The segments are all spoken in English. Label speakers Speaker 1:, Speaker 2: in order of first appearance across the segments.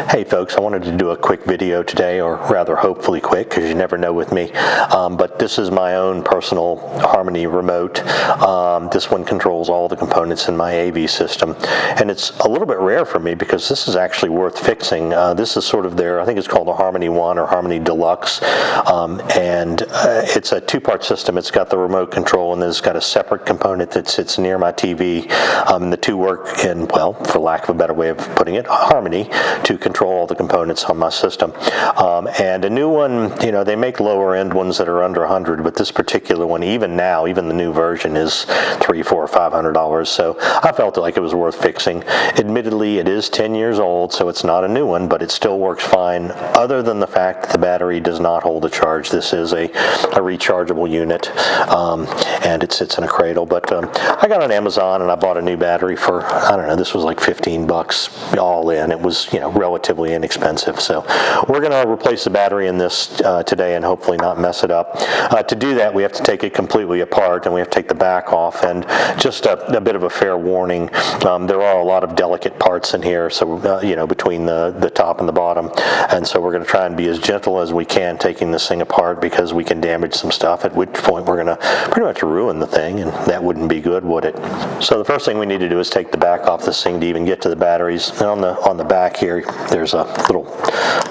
Speaker 1: Hey folks, I wanted to do a quick video today, or rather hopefully quick, because you never know with me, but this is my own personal Harmony remote. This one controls all the components in my AV system, and it's a little bit rare for me because this is actually worth fixing. This is sort of their, I think it's called the Harmony 1 or Harmony Deluxe, and it's a two-part system. It's got the remote control, and then it's got a separate component that sits near my TV, and the two work in, well, for lack of a better way of putting it, harmony to control all the components on my system. And a new one, you know, they make lower end ones that are under 100, but this particular one, even now, even the new version is $300, $400, $500. So I felt like it was worth fixing. Admittedly, it is 10 years old, so it's not a new one, but it still works fine, other than the fact that the battery does not hold a charge. This is a rechargeable unit, and it sits in a cradle. But I got on Amazon and I bought a new battery for, I don't know, this was like 15 bucks all in. It was, you know, relatively inexpensive. So we're going to replace the battery in this today and hopefully not mess it up. To do that, we have to take it completely apart and we have to take the back off. And just a bit of a fair warning, there are a lot of delicate parts in here, so you know, between the top and the bottom. And so we're going to try and be as gentle as we can taking this thing apart, because we can damage some stuff, at which point we're going to pretty much ruin the thing, and that wouldn't be good, would it? So the first thing we need to do is take the back off this thing to even get to the batteries. And on the back here, there's a little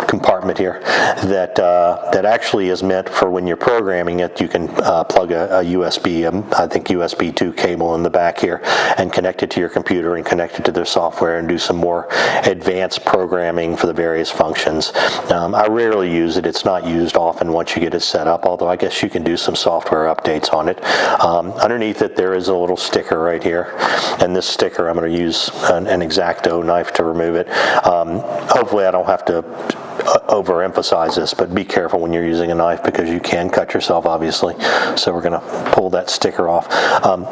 Speaker 1: compartment here that actually is meant for when you're programming it. You can plug a USB, I think USB 2 cable in the back here, and connect it to your computer and connect it to their software and do some more advanced programming for the various functions. I rarely use it. It's not used often once you get it set up, although I guess you can do some software updates on it. Underneath it, there is a little sticker right here, and this sticker, I'm going to use an X-Acto knife to remove it. Hopefully I don't have to overemphasize this, but be careful when you're using a knife, because you can cut yourself, obviously. So we're going to pull that sticker off.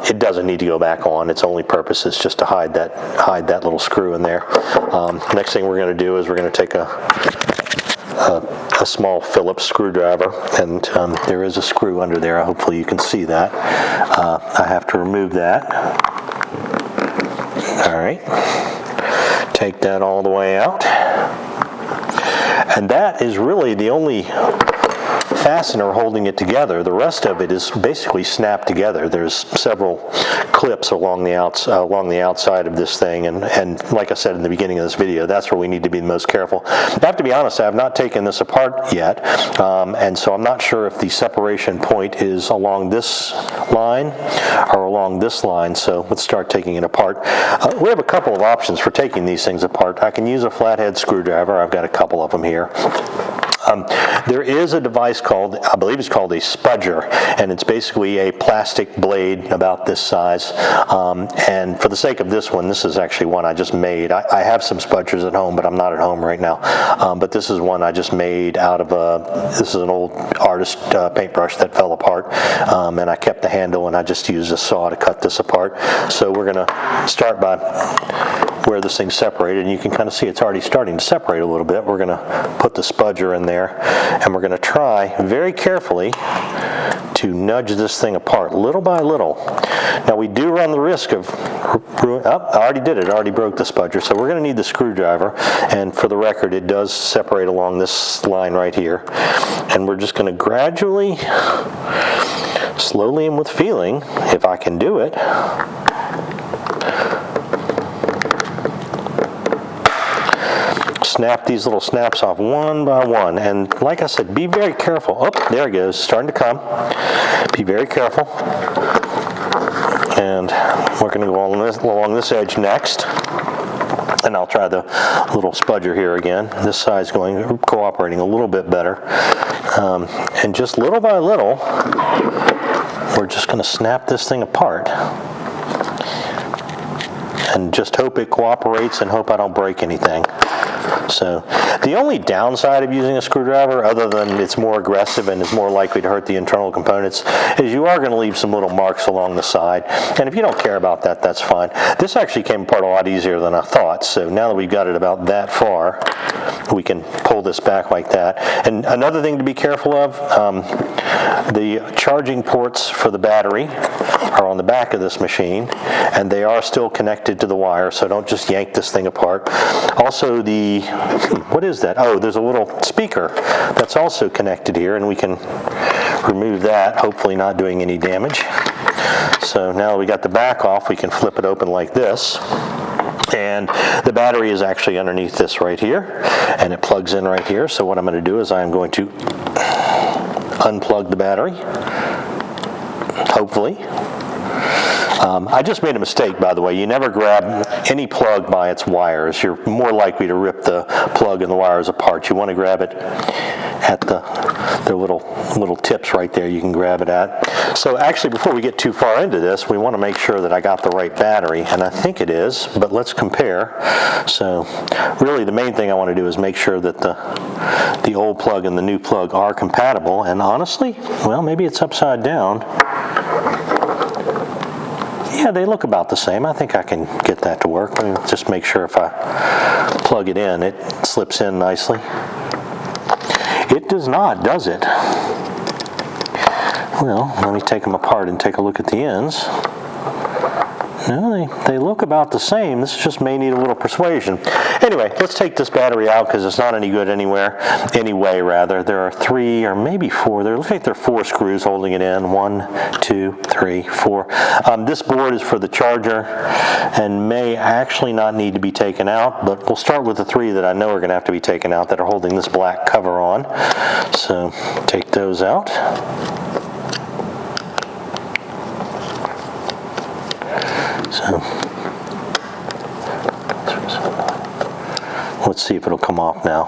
Speaker 1: It doesn't need to go back on. Its only purpose is just to hide that little screw in there. Next thing we're going to do is we're going to take a small Phillips screwdriver, and there is a screw under there. Hopefully you can see that. I have to remove that. All right. Take that all the way out. And that is really the only fastener holding it together. The rest of it is basically snapped together. There's several clips along the outside of this thing, and like I said in the beginning of this video, that's where we need to be the most careful. I have to be honest, I have not taken this apart yet, and so I'm not sure if the separation point is along this line or along this line. So let's start taking it apart. We have a couple of options for taking these things apart. I can use a flathead screwdriver. I've got a couple of them here. There is a device called, I believe it's called a spudger, and it's basically a plastic blade about this size. And for the sake of this one, this is actually one I just made. I have some spudgers at home, but I'm not at home right now. But this is one I just made out of this is an old artist paintbrush that fell apart, and I kept the handle, and I just used a saw to cut this apart. So we're going to start by where this thing's separated, and you can kind of see it's already starting to separate a little bit. We're going to put the spudger in there, and we're going to try very carefully to nudge this thing apart little by little. Now we do run the risk of I already did it. I already broke the spudger, so we're going to need the screwdriver, and for the record, it does separate along this line right here, and we're just going to gradually, slowly and with feeling, if I can do it, snap these little snaps off one by one. And like I said, be very careful. Oh, there it goes, starting to come. Be very careful. And we're going to go along this edge next. And I'll try the little spudger here again. This side's cooperating a little bit better. And just little by little, we're just going to snap this thing apart. And just hope it cooperates and hope I don't break anything. So the only downside of using a screwdriver, other than it's more aggressive and is more likely to hurt the internal components, is you are going to leave some little marks along the side. And if you don't care about that, that's fine. This actually came apart a lot easier than I thought. So now that we've got it about that far, we can pull this back like that. And another thing to be careful of, the charging ports for the battery are on the back of this machine, and they are still connected to the wire, so don't just yank this thing apart. Also, the, what is that? Oh, there's a little speaker that's also connected here, and we can remove that, hopefully not doing any damage. So now we got the back off, we can flip it open like this. And the battery is actually underneath this right here, and it plugs in right here. So what I'm going to do is I'm going to unplug the battery, hopefully. I just made a mistake, by the way. You never grab any plug by its wires. You're more likely to rip the plug and the wires apart. You want to grab it at the little tips right there you can grab it at. So actually, before we get too far into this, we want to make sure that I got the right battery, and I think it is, but let's compare. So really the main thing I want to do is make sure that the old plug and the new plug are compatible, and honestly, well, maybe it's upside down. Yeah, they look about the same. I think I can get that to work. Let me just make sure if I plug it in, it slips in nicely. It does not, does it? Well, let me take them apart and take a look at the ends. No, they look about the same. This just may need a little persuasion. Anyway, let's take this battery out because it's not any good anyway. There are 3 or maybe 4. There looks like there are 4 screws holding it in. 1, 2, 3, 4. This board is for the charger and may actually not need to be taken out, but we'll start with the 3 that I know are going to have to be taken out that are holding this black cover on. So take those out. So let's see if it'll come off now.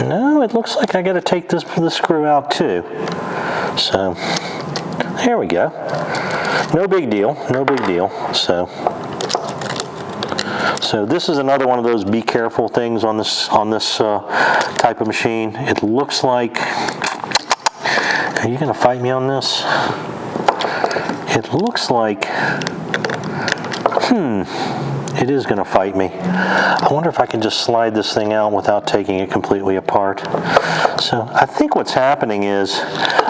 Speaker 1: No, it looks like I got to take this screw out too. So there we go. No big deal. No big deal. So this is another one of those be careful things on this type of machine. It looks like. Are you going to fight me on this? It looks like. It is going to fight me. I wonder if I can just slide this thing out without taking it completely apart. So I think what's happening is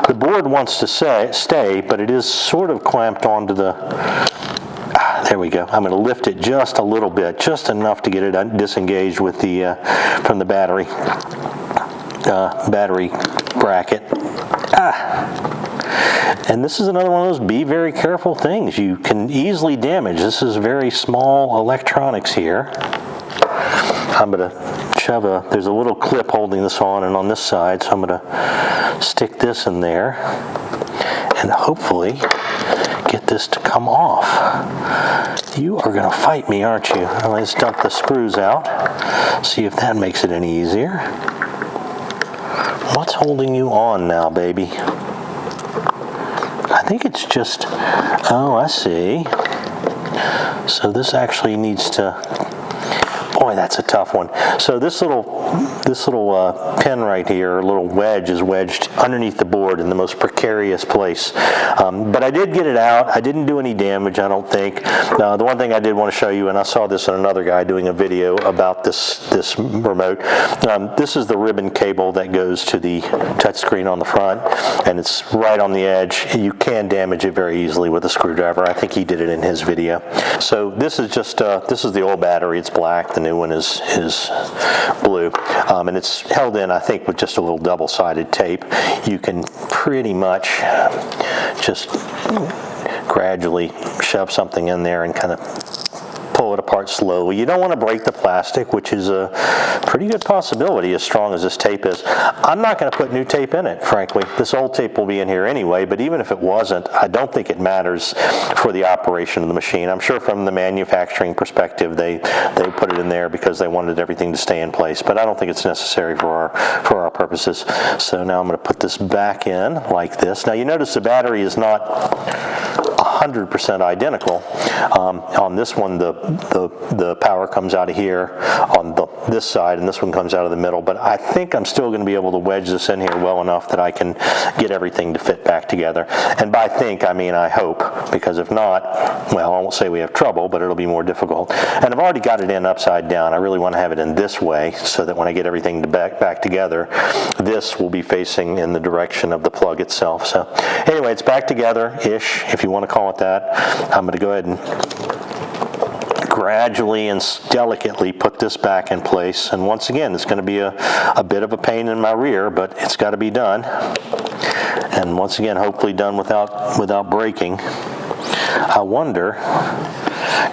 Speaker 1: the board wants to stay, but it is sort of clamped onto the... there we go. I'm going to lift it just a little bit, just enough to get it disengaged with the from the battery bracket. And this is another one of those be very careful things. You can easily damage. This is very small electronics here. I'm going to shove there's a little clip holding this on this side, so I'm going to stick this in there and hopefully get this to come off. You are going to fight me, aren't you? Let's dump the screws out, see if that makes it any easier. What's holding you on now, baby? I think it's just, oh, I see. So this actually needs to, boy, that's a tough one. So this little pin right here, a little wedge, is wedged underneath the board in the most precarious place. But I did get it out. I didn't do any damage, I don't think. The one thing I did want to show you, and I saw this in another guy doing a video about this remote. This is the ribbon cable that goes to the touchscreen on the front, and it's right on the edge. You can damage it very easily with a screwdriver. I think he did it in his video. So this is just this is the old battery. It's black. The new one is blue, and it's held in, I think, with just a little double-sided tape. You can pretty much just gradually shove something in there and kind of pull it apart slowly. You don't want to break the plastic, which is a pretty good possibility as strong as this tape is. I'm not going to put new tape in it, frankly. This old tape will be in here anyway, but even if it wasn't, I don't think it matters for the operation of the machine. I'm sure from the manufacturing perspective, they put it in there because they wanted everything to stay in place, but I don't think it's necessary for our purposes. So now I'm going to put this back in like this. Now you notice the battery is not 100% identical. On this one, the the power comes out of here on this side, and this one comes out of the middle. But I think I'm still going to be able to wedge this in here well enough that I can get everything to fit back together. And by think, I mean I hope, because if not, well, I won't say we have trouble, but it'll be more difficult. And I've already got it in upside down. I really want to have it in this way so that when I get everything back together, this will be facing in the direction of the plug itself. So anyway, it's back together-ish, if you want to call it that. I'm going to go ahead and gradually and delicately put this back in place. And once again, it's going to be a bit of a pain in my rear, but it's got to be done. And once again, hopefully done without breaking. I wonder,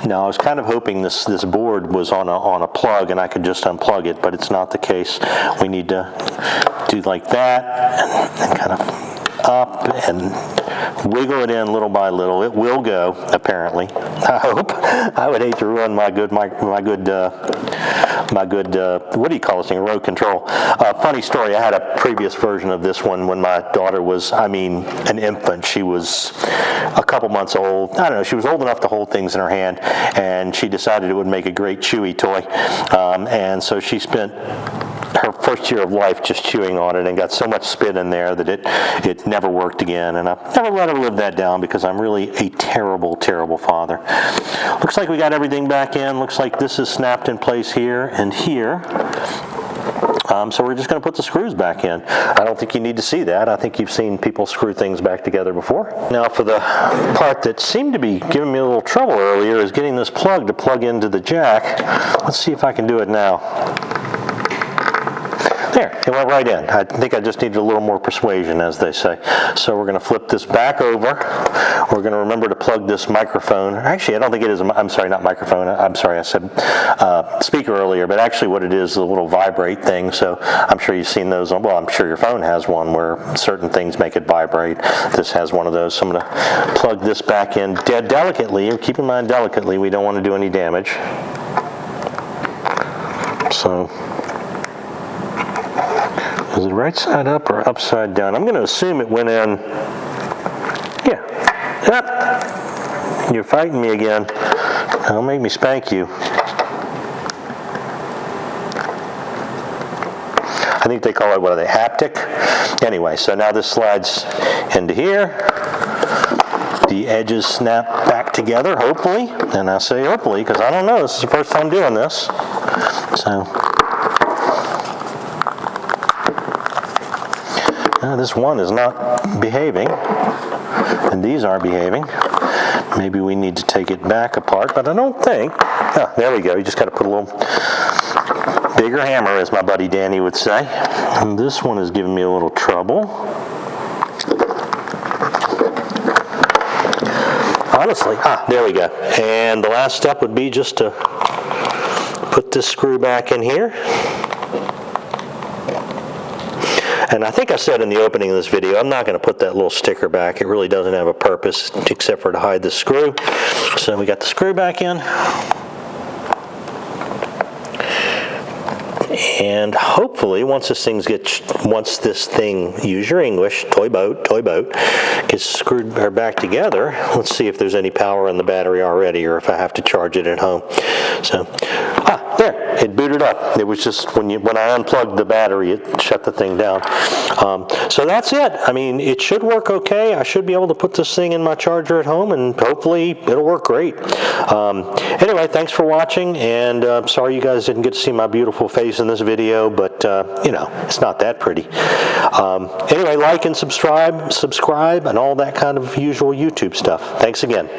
Speaker 1: now I was kind of hoping this board was on a plug and I could just unplug it, but it's not the case. We need to do like that and kind of up and wiggle it in little by little. It will go, apparently. I hope. I would hate to ruin my good what do you call this thing? Remote control. Funny story. I had a previous version of this one when my daughter was, an infant. She was a couple months old. I don't know. She was old enough to hold things in her hand, and she decided it would make a great chewy toy. And so she spent her first year of life just chewing on it and got so much spit in there that it never worked again. And I've never let her live that down because I'm really a terrible, terrible father. Looks like we got everything back in. Looks like this is snapped in place here and here. So we're just going to put the screws back in. I don't think you need to see that. I think you've seen people screw things back together before. Now for the part that seemed to be giving me a little trouble earlier is getting this plug to plug into the jack. Let's see if I can do it now. There, it went right in. I think I just needed a little more persuasion, as they say. So we're going to flip this back over. We're going to remember to plug this microphone. Actually, I don't think it is. I'm sorry, not microphone. I'm sorry, I said speaker earlier, but actually what it is a little vibrate thing. So I'm sure you've seen those. Well, I'm sure your phone has one where certain things make it vibrate. This has one of those. So I'm going to plug this back in delicately. Keep in mind, delicately, we don't want to do any damage. So, is it right side up or upside down? I'm going to assume it went in. Yeah. Yep. You're fighting me again. Don't make me spank you. I think they call it, what are they, haptic? Anyway, so now this slides into here. The edges snap back together, hopefully. And I say hopefully because I don't know. This is the first time doing this. So. This one is not behaving, and these aren't behaving. Maybe we need to take it back apart, but I don't think. Oh, there we go. You just got to put a little bigger hammer, as my buddy Danny would say. And this one is giving me a little trouble. Honestly, there we go. And the last step would be just to put this screw back in here. And I think I said in the opening of this video, I'm not going to put that little sticker back. It really doesn't have a purpose except for to hide the screw. So we got the screw back in. And hopefully, once this thing, use your English, toy boat, gets screwed back together, let's see if there's any power in the battery already or if I have to charge it at home. So, there, it booted up. It was just when I unplugged the battery, it shut the thing down. So that's it. I mean, it should work okay. I should be able to put this thing in my charger at home, and hopefully it'll work great. Anyway, thanks for watching, and sorry you guys didn't get to see my beautiful face in this video, but it's not that pretty. Anyway, like and subscribe, and all that kind of usual YouTube stuff. Thanks again.